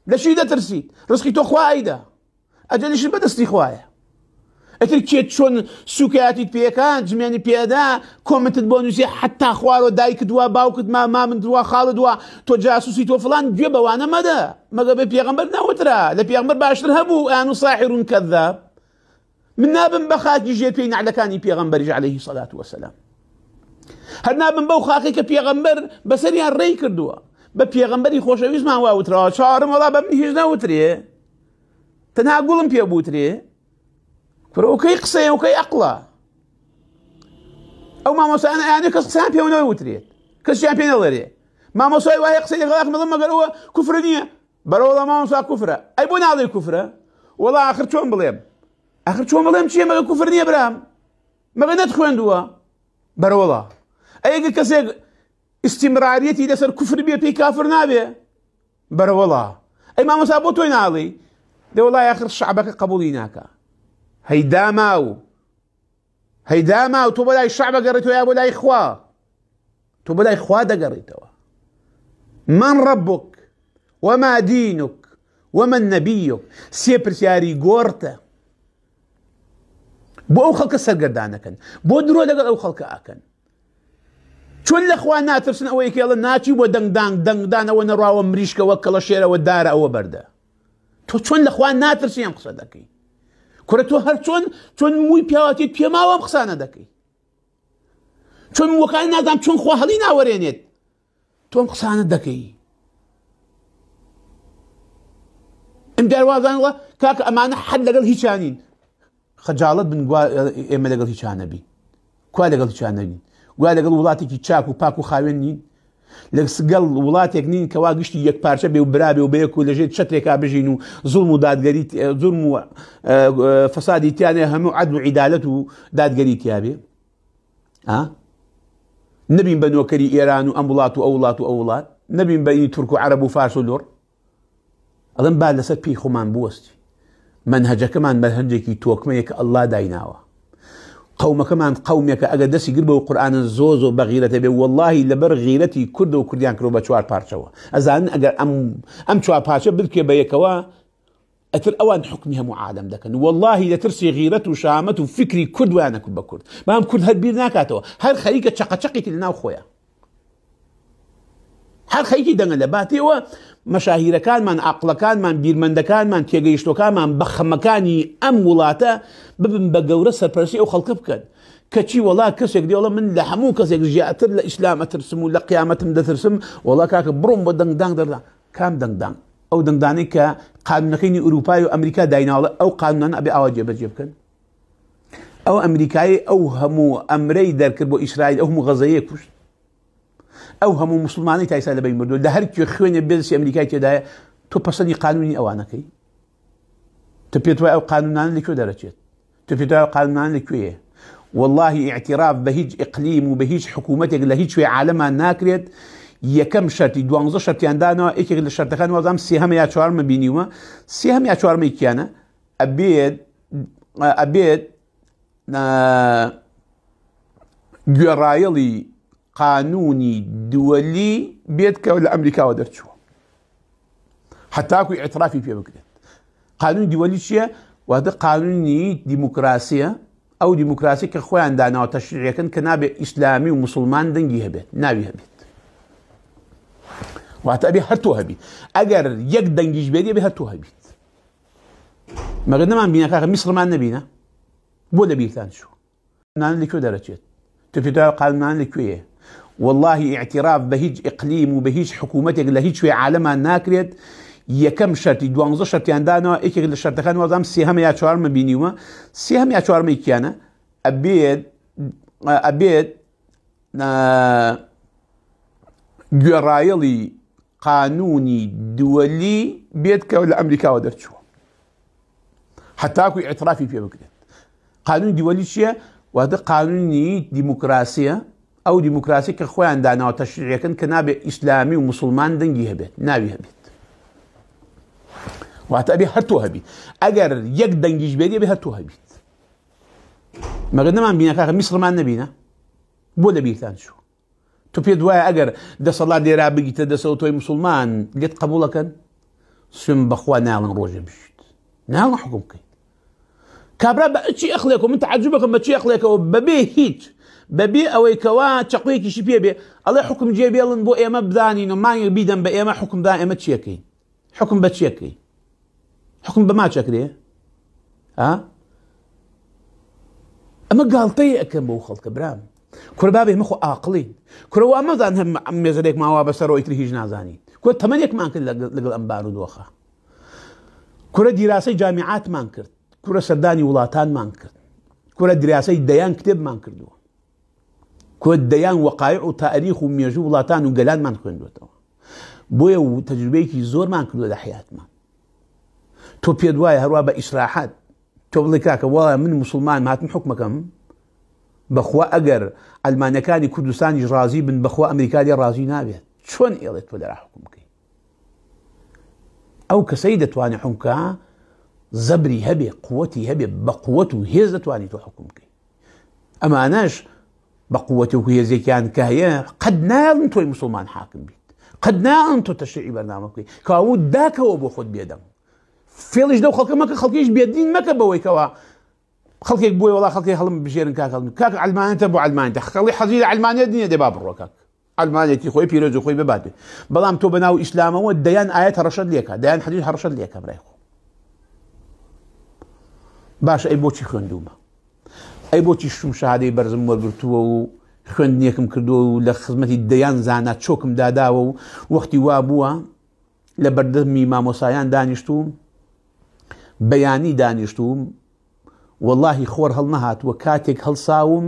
لە چی دەترسیت ڕزقی تۆ خوا ئەیدا ئەجەلیشت بەدەستی خوایە ئەتر کێت چۆن سوکایەتیت پێەکان جمێنی پێدا کۆمنتت بۆ نووسێ حتا خوارەوە دایکت وە باوکت مامت وە خاڵت وە تۆ جاسوسی تۆ فڵان گوێ بەوانە مەدە مەگە بێ پێغەمبەر نەوترا لە پێغەمبەر باشتر هەبوو ئان و ساحر کەذاب من نابم بە خاکی ژێر پێی نعلەکانی پێغەمبەریش عەلەیهی سەڵات وەسەلام هەر نابم بەو خاکی کە پێغەمبەر بەسەریان ڕێی کردووە بە پێغەمبەری خۆشەویستمان واوتراوە چاوەڕم وەڵا بە من هیچ نەوترێ تەنها گوڵم پێ بوترێ ئەوکەی قسەیە ئەوکەی عەقڵە ئەو مامۆستایانە ئەیانێ کەس قسەیان پێ نەوترێت کەسیان پێ نەڵێرێ مامۆستای وایە قسەی لەگەڵاک مەڵم مەگەر ئەوە کوفر نییە بەرەوەڵا مامۆستا کوفرە ئەی بۆ ناڵێ کوفرە وەڵا ئاخر چۆن بڵێم ئاخر چۆن بڵێم چییە مەگە کوفر نییە برام مەگە نەت خوێندووە بەرەوەڵا ئەگە کەسێک ئیستیمرارەتی لەسەر کوفر بێ پێی کافر نابێ بەرەوەڵا ئەی مامۆستا بۆ تۆی ناڵێ دێ وەڵای ئاخر شەعبەکە قبوڵی ناکا هەیداماو تۆ بۆ لای شەعبە گەڕێتەوە یا بۆ لای خوا تۆ بۆ لای خوا دەگەڕێتەوە من ربك وما دينك ومن نبيك سێ پرسیاری گۆڕتە بۆ ئەو خەڵکە سەرگەردانەکەن بۆ درۆ لەگەڵ ئەو خەڵکە ئاکەن چۆن لە خوا ناترسن ئەوەی کێڵە ناچی بۆ دەنگدان ئەوە نەڕاوە مریشکەوە کەڵە شێرەوە دارە ئەوە بەردە تۆ چۆن لە خوا ناترسی ئەم قسە دەکەی کورە تۆ هەر چۆن مووی پیاوەتیت پێماوە ئەم قسانە دەکەی چۆن وەکانی نازانم چۆن خوا هەڵی ناوەرێنێت تۆ ئەم قسانە دەکەی ئەم جاروازانڵە کاکە ئەمانە حەد لەگەڵ هیچانین خەجاڵت بن ئێمە لەگەڵ هیچانە بین کوا لەگەڵ هیچانە بین گویا لەگەڵ وڵاتێکی چاک و پاک و خاوێن نین لەگەڵ وڵاتێک نین کەوا گشتی یەک پارچە بێ و برابێ و بەیەک و لەژێر چەترێکا بژین و زوڵم و دادگەری زوڵم و فەسادی تیانێ هەموو عەدل و عیدالەت و دادگەری تیابێ نەبین بە نۆکەری ئێران و ئەم وڵات و ئەو وڵات و ئەو وڵات نەبین بە تورک و عەرەب و فارس و لۆڕ ئەڵێن با لەسەر پێی خۆمان بوەستی منهەجەکەمان مەنهەجێکی تۆکمەیە کە ئەڵڵا دایناوە قومەکەمان قومێکە ئەگەر دەستی گر بە و قورئانە زۆ بە غیرەتە بێ وەڵڵاهی لەبەر غیرەتی کورد و کوردیان کردەوە بە چوار پارچەوە ئەزانن ئەگەر ئەم چوار پارچە بکێ بە یەکەوە ئەتر ئەوان حکمی هەموو عالەم دەکەن وەڵڵاهی لە ترسی غیرەت و شامەت و فکری کورد ویانە کورد بە کورد بەڵام کورد هەر بیر ناکاتەوە هەر خەریکە چەقەچەقێکی لەناو خۆیە هەر خەریکی دەنگە لە باتێەوە مەشاهیرەکانمان عەقڵەکانمان بیرمەندەکانمان تێگەیشتۆکانمان بە خەمەکانی ئەم وڵاتە ببن بە گەورە سەرپەرستی ئەو خەڵکە بکەن کەچی وەڵا کەسێک دێڵە من لە هەموو کەسێک ژیاتر لە ئیسلام ئەترسم و لە قیامەتم دەترسم وەڵا کاکە بڕۆم بۆ دەنگدان دەردا کام دەنگدان ئەو دەنگدانەی کە قانونەکەی ئوروپای و ئەمریکا دایناوڵە ئەو قانونانە ئەبێ ئاوا جێبەجێ بکەن ئەو ئەمریکایی ئەو هەموو ئەمرەی دەرکرد بۆ ئیسرائیل ئەو هەموو غەزەیە کوشت ئەو هەموو مسلمانی تایسا لە بین بردووە لە هەر کوێ خوێنێ بێدەسی ئەمریکای تێدایە تۆ پەسەندی قانونی ئەوانەکەی تۆ پێت وایە ئەو قانونانە لەکوێ دەرەچێت تۆ پێت وایە ئەو قانونانە لەکوێیە والله ئیعتراف بە هیچ ئیقلیم و بە هیچ حکوومەتێک لە هیچ شوێ عالەمان ناکرێت یەکەم شەرتی 12 شەرتیان دانەوە یەکێک لە شەرتەکان وەزام سێهەم یا چوارمە بینیومە سێهەم یا چوارمەی کیانە ئەبێت گوێڕایەڵی قانونی دووەلی بێت کە لە ئەمریکاوە دەرچووە حتاکوی ئیعترافی پێ بکرێت قانونی دووەلی چییە؟ واتە قانونی دیموکراسیە ئەو دیموکراسی کە خۆیان داناوە تەشریعەکەن کە نابێت ئیسلامی و مسلمان دەنگی هەبێت ناوی هەبێت واتە ئەبێ هەر تۆ هەبیت ئەگەر یەک دەنگیش بێت ئەبێ هەر تۆ هەبیت مەگەر نەمان بینە کاکە میسرمان نەبینە بۆ لەبیرتان چوو نان لەکوێ دەرەچێت تۆ پێدراوە قانونان لەکوێیە والله اعتراف بە هیچ ئیقلیم و بە هیچ حکوومەتێک لە هیچ شوێ عالەمان ناکرێت یەکەم شەرتی 12 شەرتیان دانەوە یەکێک لە شەرتەکان وەزام سێهەم یا چوارمە بینیومە سێهەم یا چوارمەی کیانە ئەبێت گوێڕایەڵی قانونی دووەلی بێت کە لە ئەمریکاوە دەرچووە حتاکو ئیعترافی پێ بکرێت قانونی دووەلی چییە؟ واتە قانونی دیموکراسیە ئەو دیموکراسی کە خۆیان داناوە تەشریعەکەن کە نابێت ئیسلامی و مسلمان دەنگی هەبێت ناوی هەبێت واتە ئەبێ هەر تۆ هەبیت ئەگەر یەک دەنگیش بێت ئەبێ هەر تۆ هەبیت مەگەر نەمان بینە کاکە میسرمان نەبینە بۆ لەبیرتان چوو تۆ پێت وایە ئەگەر دەسەڵات لێرا بگیتە دەسەوە تۆی مسلمان لێت قبوڵەکەن سوێن بەخوا ناڵن ڕۆژێ بشیت ناڵن حکوم بکەیت کابرا بە چی ئەخلێکەوە من تەعەجوبەکەم بە چی ئەخلێکەوە بەبێ هیچ بەبێ ئەوەی کەوا چەقوەیەکیشی پێ بێ ئەڵێ حکم جێبێڵن بۆ ئێمە بدانین و مانگێک بیدەن بە ئێمە حکمدان ئێمە چیەکەین حکم بە چیەکەی حکم بە ما چەکرێ ئەمە گاڵتەیە ئەەکەم بەو خەڵکە برام کورە بابێ مەخۆ ئاقلین کورەوە ئەمەزان هەم مێزەرێک ماوا بەسەرەوەی تر هیچ نازانین کورە تەمەنێکمان کرد لەگەڵ ئەم بارودۆخە کورە دیراسەی جامیعاتمان کرد کورە سەردانی وڵاتانمان کرد کورە دیراسەی دەیان کتێبمان کردووە کورە دەیان وەقایع و تاریخ و مێژوو وڵاتان و گەلانمان خوێندوێتەوە بۆیە و تەجروبەیەکی زۆرمان کردووە لە حیاتمان تۆ پێت وایە هەروە بە ئیسراحەت تۆ بڵێ کاکە وڵا من مسلمان هاتم حکمەکەم بەخوا ئەگەر ئەلمانەکانی کوردستانی ڕازی بن بەخوا ئەمریکا لێ ڕازی نابێت چۆن ئێڵێت تۆ لەرا حکم بکەی ئەو کەسەی دەتوانێت حکمکە زەبری هەبێ قووەتی هەبێ بە قووەت و هێز دەتوانێت تۆ حکم بکەی ئەمانەش بە قووەتی و هێزێکیان کە هەیە قەت ناڵن تۆی مسلمان حاکم بیت قەت ناڵن تۆ تەشریعی بەرنامە بکەی کاوە داکەوە بۆ خۆت بێدەم فێڵیش دەو خەڵکە مەکە خەڵکیش بێدین مەکە بەوەی کەوە خەڵکێک بۆی وڵا خەڵکی هەڵم بژێرن کاکە ئەلمانێتە بۆ ئەلمانیە خەڵی حەزی لە ئەلمانیە دینە دێ با بڕۆ کاک ئەلمانێتی خۆی پیرۆز و خۆی ببات بێ بەڵام تۆ بەناو ئیسلامەوە دەیان ئاەت هەڕەشەت لێکە دەیان حەدیث هەڕەشەت لێکە برای خۆ باشە ئەی بۆچی خوێندومە ئەی بۆچی شوم شادەی بەرزم وەرگرتووە و خوێندنیەکم کردووە و لە خزمەتی دەیان زانە چۆکم داداوە و وەختی وا بووە لە بەردەمی مامۆسایان دانیشتوم بەیانی دانیشتوم واللهی خۆر هەڵ نەهاتووە کاتێک هەڵساوم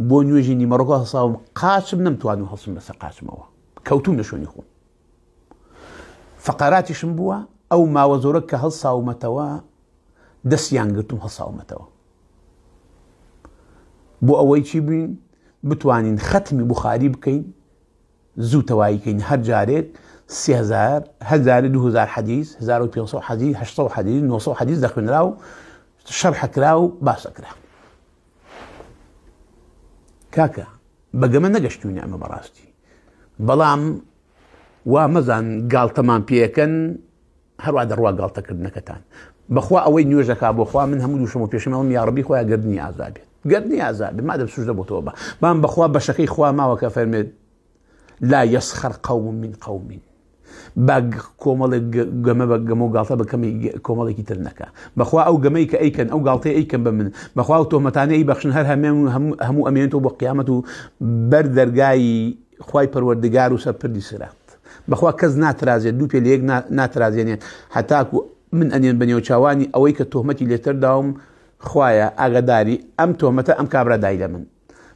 بۆ نوێژی نیمەڕۆکە هەڵساوم قاچم نەمتوان و هەڵسم لەسەر قاچمەوە کەوتوم لە شوێنی خۆم فەقەراتیشم بووە ئەو ماوە زۆرە کە هەڵساومەتەوە دەستیان گرتم هەڵساومەتەوە بۆ ئەوەی چی بین بتوانین ختمی بوخاری بکەین زوو تەواییکەین هەر جارێک 3000 2000 حەدیث 1500 حەدیث 800 حەدیث 900 حەدیث دەخوێنرا و شەرح کرا و باسەکرا کاکە بەگەمە نەگەشتوینە ئەمە بەڕاستی بەڵام وا مەزان گاڵتەمان پێەکەن هەروە دەڕوا گاڵتەکردنەکەتان بەخوا ئەوەی نوێژەکا بۆ خوا من هەموو دووشەمە پێشمەڵم یا ڕەبی خۆیان گردنی ئازابێت گردنی ئازابێت مادەم سوژدە بۆتەوە بە بام بەخوا بەشەکەی خوا ماوە کە فەرمێت لا يسخر قوم من قوم با کۆمەڵێک گەمە بە گەمە و گاڵتە بەکەمی کۆمەڵێکی تر نەکە بەخوا ئەو گەمەی کە ئەیکەن ئەو گاڵتەی ئەیکەن بە من بەخوا و تۆمەتانەی بەخشن هەر هەموو ئەمێنێتەوە بۆ قیامەت و بەر دەرگای خوای پەروەردگار و سەرپردی سرات بەخوا کەس ناترازێت دوو پێ لە یەک ناترازێنێت هەتاکو من ئەنێن بەنێو چاوانی ئەوەی کە تۆهمەتی لێتر داوم خوایە ئاگاداری ئەم تۆهمەتە ئەم کابرادای لە من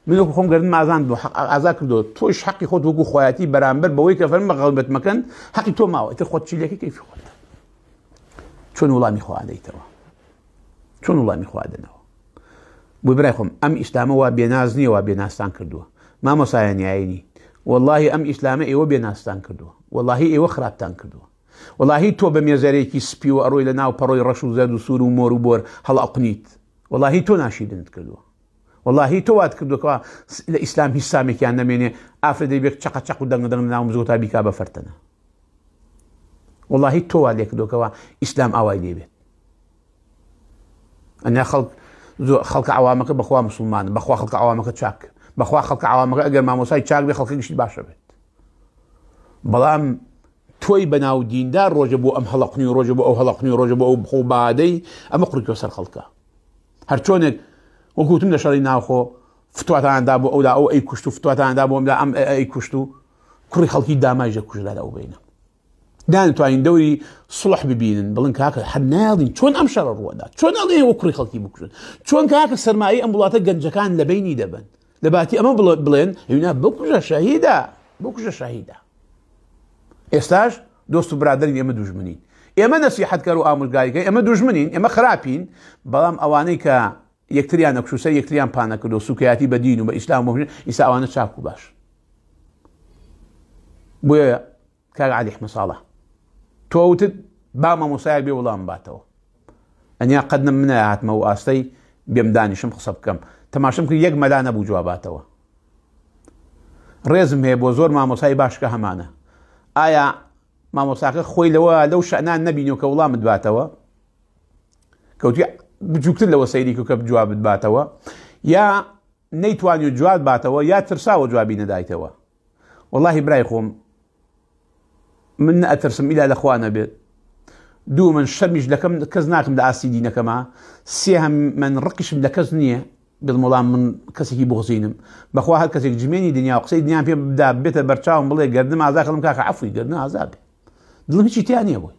وەکو خۆم گردن مازان بوو ئازا کردەوە تۆش حەقی خۆت وەکو خۆیەتی بەرامبەر بەوەی کە فەرمە غەڵبەت مەکەن حەقی تۆ ماوە ئیتر خۆت چیلەکەی کەیفی خۆت چۆن وڵامی خوا دەیتەوە چۆن وڵامی خوا دەنەوە بۆ برای خۆم ئەم ئیسلامە وا بێناز نییە وا بێناستان کردووە مامۆسایانیایینی واللهی ئەم ئیسلامە ئێوە بێناستان کردووە واللهی ئێوە خراپتان کردووە واللهی تۆ بە مێزەرێکی سپی و ئەڕۆی لە ناو پەڕۆی ڕەش و زەرد و سوور و مۆر و بۆر هەڵئەقنیت واللهی تۆ ناشیدنت کردووە واللهی تۆ وات کردووەکەوە لە ئیسلام هیچ سامێکیان نەمێنێ ئافرە دەیبێت چەق و دەنگ ناوم زۆتا بیکا بە فەرتەنە واللهی تۆ وا لێ کردووەکەوە ئیسلام ئاوای لێبێت ئەنیا خەڵک خەڵکە عوامەکە بەخوا مسلمانە بەخوا خەڵکە عوامەکە چاک بەخوا خەڵکە عوامەکە ئەگەر مامۆسای چاک بێ خەڵکەکیشتی باشە بێت بەڵام تۆی بەناو دیندار ڕۆژە بۆ ئەم هەڵەقنی و ڕۆژە بۆ ئەو هەڵەقنی و ڕۆژە بۆ ئەو بخۆ بادەی ئەمە قڕیتۆ سەر خەڵکە هەر چۆنێک وەکوتم لە شەڕی ناوخۆ فتواتاندا بۆ ئەودا ئەو ئەی کوشت و فتواتاندا بۆ ئەمدا ئەم ئەی کوشت و کوڕی خەڵکی داماژە کوژدا لە ئەو بینە دانتوانین دەوری سڵح ببینن بڵن کاکە هەر ناڵین چۆن ئەم شەڕە ڕووەدا چۆن ئەڵێ وە کوڕی خەڵکی بکوژن چۆن کاکە سەرمایی ئەم وڵاتە گەنجەکان لە بینی دەبن لە باتی ئەمە بڵێن هینا بکوژە شەهیدە بکوژە شەهیدە ئێستاش دۆست و برادەرین ئێمە دوژمنین ئێمە نەسیحەتکەر و ئامۆژگاریکەی ئێمە دوژمنین ئێمە خراپین بەڵام ئەوانەی کە یەکتریان نەکوشە یەکتریان پانەکردو سوکایەتی بە دین و بە ئیسلام و ئیسا ئەوانە چاک و باش بۆیە کاک عەلی ئەحمەد ساڵح تۆ وتت با مامۆسایەک بێ وەڵام باتەوە ئەنیا قەت من نەهاتمە و ئاستەی بێم دانیشم قسە بکەم تەماشەم کرد یەک مەلا نەبوو جواباتەوە ڕێزم هەیە بۆ زۆر مامۆسای باشکە هەمانە ئایا مامۆساکە خۆی لەو شەعنان نەبینەوە کە وەڵامت باتەوە کەوتی بچووکتر لەوە سەیری کە جوابت باتەوە یا نەیتوانی و جواب باتەوە یا ترساوە جوابی نەدایتەوە وەڵاهی برای خۆم من ئەترسم ئیلا لەخوا نەبێت دوو من شەرمیش دەکەم کەس ناکەم لە ئاستی دینەکەما سێ من ڕقیشم لە کەس نییە بڵم وەڵام من کەسێکی بغزینم بەخوا هەر کەسێک جمێنی دنیا و قسەی دنیام پێ بدا بێتە بەرچاوم بڵێ گەردنم ئازا کەڵم کاکە عەفوی گەردن ئازا بێ دڵم هیچی تیا نییە بووی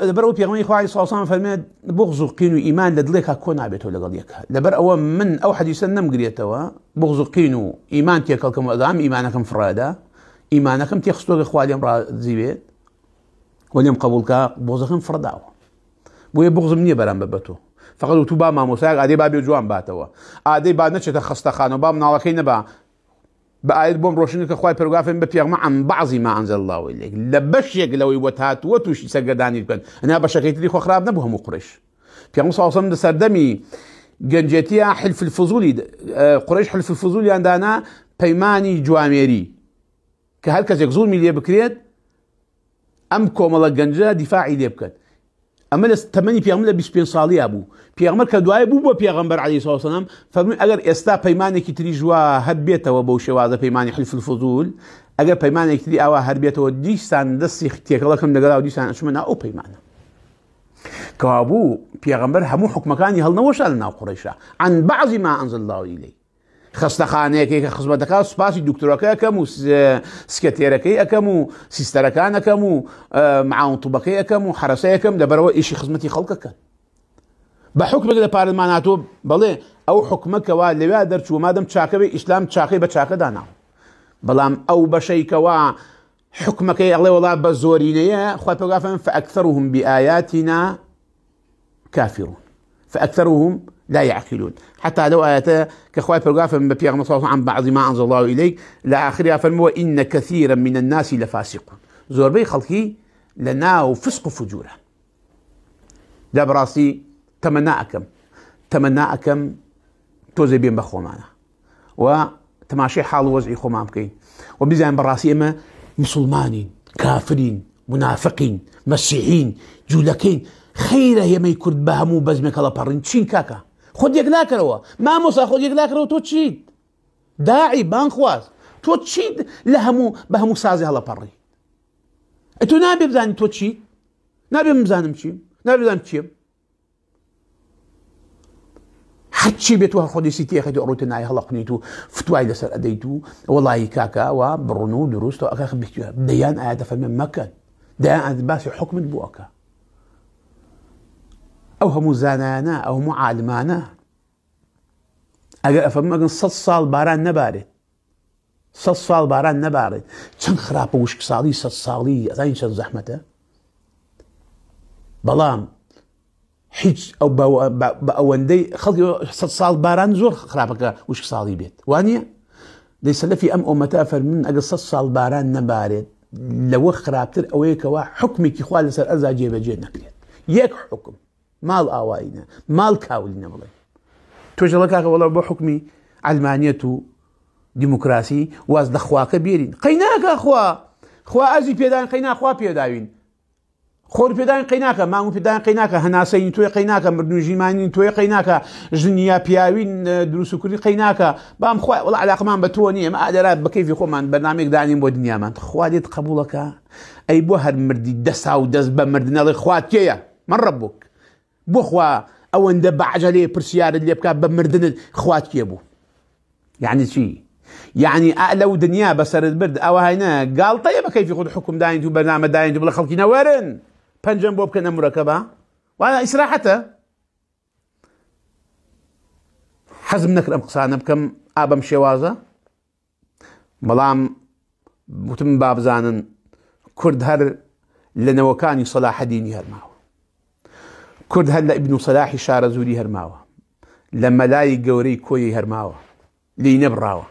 لەبەر ئەو پێغەمبەری خوا عەلەیهی سەڵام فەرمێت بغز و قین و ئیمان لە دڵێکا کۆ نابێتەوە لەگەڵ یەکە لەبەر ئەوە من ئەو حەدیسە نەمگرێتەوە بغز و قین و ئیمان تێکەڵکەم ئەدام ئیمانەکەم فڕادا ئیمانەکەم تێخستۆگە خوا لێم ڕازی بێت و لێم قبوڵکە بغزەکەم فڕداوە بۆیە بغزم نییە بەرامبەر بە تۆ فقط وتو با مامۆسایەک ئادەی با بێ جوان باتەوە ئادەی با نەچێتە خەستەخانە و با مناڵەکەی نەبا بە ئاەت بۆم ڕۆشنی کە خوای پەروەردگار بە پێغەمبەر عن بعضی ما أنزل الله إليك لە بەشێک لەوەی وە هاتووە تووشی سەرگەردانی بکەن ئەنا بەشەکەی تری خۆ خراپ نەبوو هەموو قوڕیش پێغەمبەر صلی الله عليه وسلم لە سەردەمی گەنجێتیە حلف الفضولی قوڕیش حلف الفضولیان دانا پەیمانی جوامێری کە هەر کەسێک زوڵمی لێ بکرێت ئەم کۆمەڵە گەنجە دیفاعی لێ بکەن ئەمە لە تەمەنی پێغەمبەر لە 25 ساڵیە بوو پێغەمبەر کە دوای بوو بۆ پێغەمبەر عەلەیهی سەڵام وسەلام فەرمووی ئەگەر ئێستا پەیمانێکی تری ژوا هەر بێتەوە بەو شێوازە پەیمانی حلف الفضول ئەگەر پەیمانێکی تری ئاوا هەر بێتەوە دیسان دەستی تێکەڵەکەم لەگەڵا و دیسان ئەچمە ناو ئەو پەیمانە کەوا بوو پێغەمبەر هەموو حکمەکانی هەڵنەوەشا لە ناو قوڕیشا عن بعض ما أنزل الله إليه خستەخانەیەکەی کە خزمەتەکە سوپاسی دکتۆرەکە ئەەکەم و سکەتێرەکەی ئەەکەم و سیستەرەکان ئەەکەم و معاونتوبەکەی ئەەکەم و حرەسەیەکەم لەبەرەوە ئیشی خزمەتی خەڵکەکەن بە حکمێک لە پارلماناتۆ بەڵێ ئەو حکمەکەوا لەوێ دەرچوو مادەم چاکەوێ ئیسلام چاقەی بە چاکە داناوە بەڵام ئەو بەشەیکەوە حکمەکەی ئەڵێ وڵا بە زۆرینەیە خوای پەروەردگار فەرمێ فأكثرهم بآياتنا كافرون فأكثرهم لا يعقلون حتى لو آياته كخواي برغافن ببيغمبر صلى الله عن بعض ما أنزل الله إليك لآخرها فرموا إن كثيرا من الناس لفاسقون زوربي خلقي لنا فسق فجورا ده براسي تمناءكم توزي بين بخو معنا وتماشي حال وزعي خو مامكين وبزين براسي إما مسلمانين كافرين منافقين مسيحيين جولكين خيره هي ما يكرد بهمو بزمك الله برين تشين كاكا خود یەک ناکەرەوە مامۆسا خۆت یەک ناکەرەوە تۆ چیت داعی بانخواز تۆ چیت لە هەموو بە هەموو سازی هەڵەپەڕی تۆ نابێ بزانی تۆ چیت نابێ بزانم چیم نابێ بزانم چیم هەرچی بێت و خۆدیسی تێخەیت و ڕۆیتە نای هەڵەقنیت و فتوای لەسەر ئەدەیت و وەڵی کاکەوە بڕون و دروست و ئەکە بیکوێ دەیان ئاەتە فەرمێ مەکەن دەیان ئەت باسی حکمت بوو ئەکە ئەو هەموو زانایانە ئەو هەموو عالمانە ئەگەر ئەفەرموو ئەگەن 100 ساڵ باران نەبارێت 100 ساڵ باران نەبارێت چەند خراپە وشک ساڵی 100 ساڵی ئەزانی چەند زەحمەتە بەڵام هیچ ئەو بە ئەوەندەی خەڵکی 100 ساڵ باران زۆر خراپەکە وشک ساڵی بێت وانە دەی سەلەفی ئەم ئومەتە فەرمون ئەگەر 100 ساڵ باران نەبارێت لەوە خراپتر ئەوەیەکەوە حکمێکی خوا لەسەر ئەرزا جێبەجێ نەکرێت یەک حکم ماڵ ئاوایینە ماڵ کاولینە بڵێ تۆژەڵە کاکە وەڵا بۆ حکمی علمانیەت و دیموکراسی واز دەخواکە بێرین قەیناکە خوا ئەرزی پێداوین قەینا خوا پێداوین خۆر پێدان قەیناکە مانگ پێدان قەیناکە هەناسەی تۆی قەیناکە مردن ژیمانی تۆی قەیناکە ژنیا پیاوین دروست و کوردی قەیناکە بام خوای وڵا علاقمان بە تۆ نییە ئەمە ئادەرات بە کەیفی خۆمان بەرنامێک دانین بۆ دنیامان خوا لێت قبوڵەکە ئەی بۆ هەر مردی دەسا و دەست بە مردنەڵی خوات کێیە من ڕەبووک بۆ خوا ئەوەندە بەعجەلێ پرسیارت لێ بکات بە مردنت خوات کێ بوو یعنی چی یعنی لەو دنیا بەسەرت برد ئەوە هەینە گاڵتەیە بە کەیفی خۆت حکم داین و بەرنامە داین و بڵێ خەڵکی نەوەرن پەنجەم بۆ بکەنە مرەکەبە وانە ئیسراحەتە حەزم نەکرد ئەم قسانە بکەم ئابەم شێوازە بەڵام وتم با بزانن کورد هەر لە نەوەکانی سەلاحەدینی هەرماوە کورد هەر لە ئیبن سەلاحی شارەزووری هەرماوە لە مەلای گەورەی کۆیی هەرماوە لی نەبڕاوە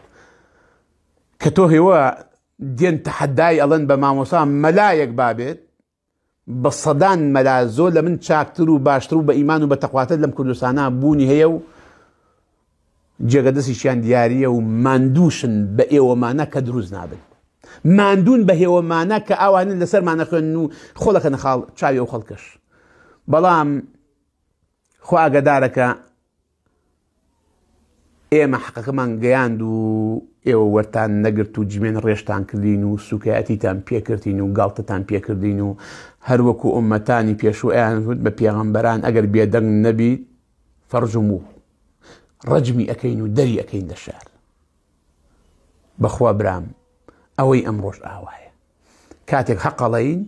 کە تۆ هێوە دێن تەحەدای ئەڵەن بە مامۆسا مەلایەک بابێت بە سەدان مەلا زۆر لە من چاکتر و باشتر و بە ئیمان و بە تەقواتر لەم کوردستانە بوونی هەیە و جێگە دەستیشیان دیاریە و ماندووشن بە ئێوەمانە کە دروست نابن ماندوون بە هێوەمانە کە ئاوانن لەسەرمانە خوێن و خۆڵەکەنە خاڵ چاوی ئەو خەڵکەش بەڵام خوا ئاگادارەکە ئێمە حەقەکەمان گەیاند و ئێوە وەرتان نەگرت و جمێن ڕێشتان کردین و سوکایەتیتان پێکردین و گاڵتەتان پێکردین و هەروەکو ئومەتانی پێشوەیان وت بە پێغەمبەران ئەگەر بێدەنگ نەبیت فەرجموه ڕەجمی ئەەکەین و دەری ئەەکەین لە شار بەخوا برام ئەوەی ئەمڕۆژ ئاوایە کاتێک حەقەڵەین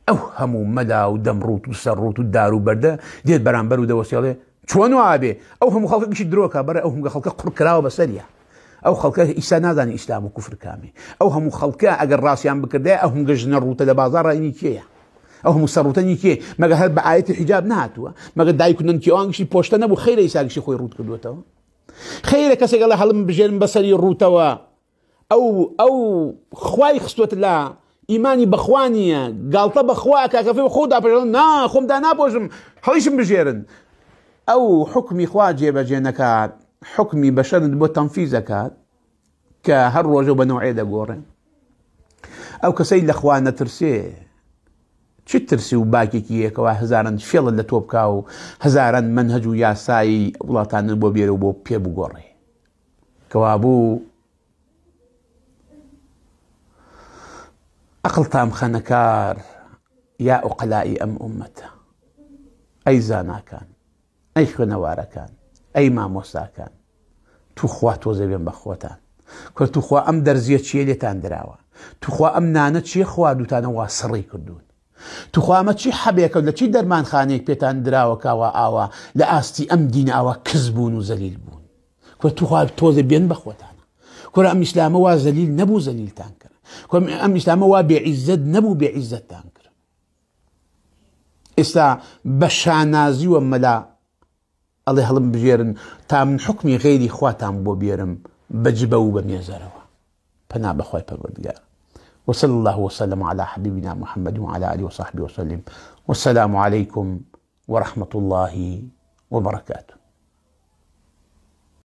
ئەو هەموو مەلا و دەمڕوت و سەرڕوت و دار و بەردە دێت بەرامبەر و دەوەسیڵێ چۆن وابێ ئەو هەموو خەڵکەکیشی درۆکە بەرە ئەو هەموو خەڵکە قوڕکراوە بەسەریە ئەو خەڵکە ئیسا نازانی ئیسلام و کوفر کامێ ئەو هەموو خەڵکە ئەگەر ڕاستیان بکردێ ئەو هەموو گەژنە ڕوتە لە بازاڕی کێیە ئەو هەموو سەرڕوتەنی کێ مەگە هەر بە ئایەتی حیجاب نهاتووە مەگە دایکوونەنکی ئەوانگشی پۆشتە نەبوو خەیرە ئیساگشی خۆی ڕوت کردوێتەوە خەیرە کەسێک لە هەڵم بژێن بەسەری ڕوتەوە ئەو خوای خستوەت لە ئیمانی بەخوانیە گاڵتە بەخوا کاکەفێ خۆدا پێژڵن نا خۆمدا ناپۆشم هەڵیشم بژێرن ئەو حکمی خوا جێبەجێ نەکات حکمی بەشەرت بۆ تەنفیز دەکات کە هەر ڕۆژە بە نەوعێ دەگۆڕێن ئەو کەسەی لە خوا نەترسێ چی ترسی و باکێکی یەکەوە هەزاران فێڵت لە تۆ بکا و هەزاران منهەج و یاسایی وڵاتانت بۆ بێرە و بۆ پێ بگۆڕێ کەوا بوو ئەقڵتان خەنەکار یا ئوقەلائی ئەم ئومەتە ئەی زاناکان ئەی خوێنەوارەکان ئەی مامۆستاکان توخوا تۆزە بێن بە خۆتان کورد توخوا ئەم دەرزیە چیە لێتان دراوە توخوا ئەم نانە چیە خواردوتانە وا سڕی کردوون توخوا ئەمە چی حەبێکە لە چی دەرمانخانەیەک پێتان دراوە کاوە ئاوا لە ئاستی ئەم دینە ئاوا کز بوون و زەلیل بوون کورد توخوا تۆزە بێن بە خۆتانە کورد ئەم ئیسلامە وا زەلیل نەبوو زەلیلتان کرد کورد ئەم ئیسلامە وا بێعیزەت نەبوو بێعیزەتتان کرد ئێستا بە شانازی و مەلا ئەڵێ هەڵم بژێرن تا من حکمی غەیری خواتان بۆ بێرم بەجبە و بە مێزەرەوە پەنا بەخوای پەروەردگار وصلى الله وسلم على حبيبنا محمد وعلى آله وصحبه وسلم والسلام عليكم ورحمة الله وبركاته.